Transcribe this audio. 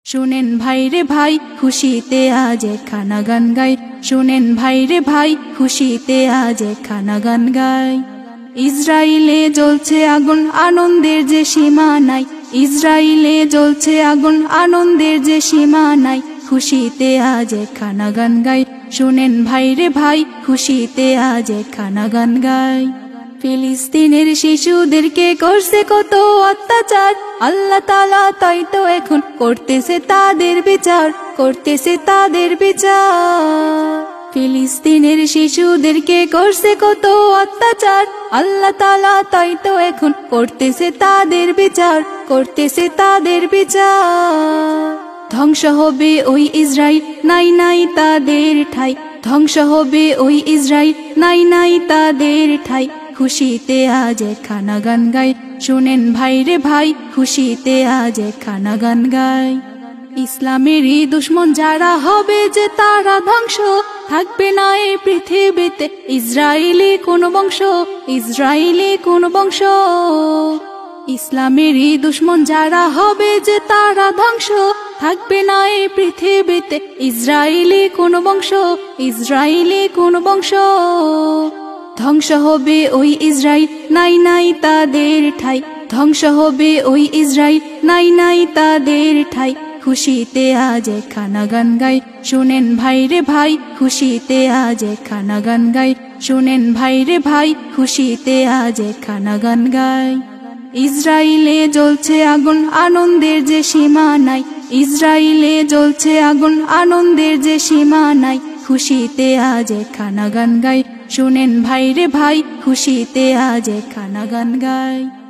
শুনেন ভাই রে ভাই খুশিতে আজ একখানা গান গাই। শুনেন ভাই রে ভাই খুশিতে আজ একখানা গান গাই। ইসরাইলে জ্বলছে আগুন আনন্দের যে সীমা নাই। ইসরাইলে জ্বলছে আগুন আনন্দের যে সীমা নাই। খুশিতে আজ একখানা গান গাই। শুনেন ভাই রে ভাই খুশিতে আজ একখানা গান গাই। ফিলিস্তিনের শিশুদেরকে করছে কত অত্যাচার, আল্লাহ তাআলা তাই তো এখন করতেছে তাদের বিচার, করতেছে তাদের বিচার। ফিলিস্তিনের শিশুদেরকে করছে কত অত্যাচার, আল্লাহ তাআলা তাই তো এখন করতেছে তাদের বিচার, করতেছে তাদের বিচার। ধ্বংস হবে ওই ইসরাইল, নাই নাই তাদের ঠাই। ধ্বংস হবে ওই ইসরাইল, নাই নাই তাদের ঠাই। খুশিতে আজ একখানা গান গাই। শুনেন ভাই রে ভাই খুশিতে আজ একখানা গান গাই। ইসলামেরই দুশ্মন যারা হবে যে তারা ধ্বংস, থাকবে না এই পৃথিবীতে ইসরায়েলি কোন বংশ, ইসরায়েলি কোন বংশ। ইসলামেরই দুশ্মন যারা হবে যে তারা ধ্বংস, থাকবে না এই পৃথিবীতে ইসরায়েলি কোন বংশ, ইসরায়েলি কোন বংশ। ধ্বংস হবে ওই ইসরাইল, নাই নাই তাদের ঠাই। ধ্বংস হবে ওই ইসরাইল, নাই নাই তাদের ঠাই। খুশিতে আজ একখানা গান গাই। শুনেন ভাই রে ভাই খুশিতে আজ একখানা গান গাই। শুনেন ভাই রে ভাই খুশিতে আজ একখানা গান গাই। ইসরাইলে জ্বলছে আগুন আনন্দের যে সীমা নাই। ইসরাইলে জ্বলছে আগুন আনন্দের যে সীমা নাই। খুশিতে আজ একখানা গান গাই। শুনেন ভাই রে ভাই খুশিতে আজ একখানা গান গাই।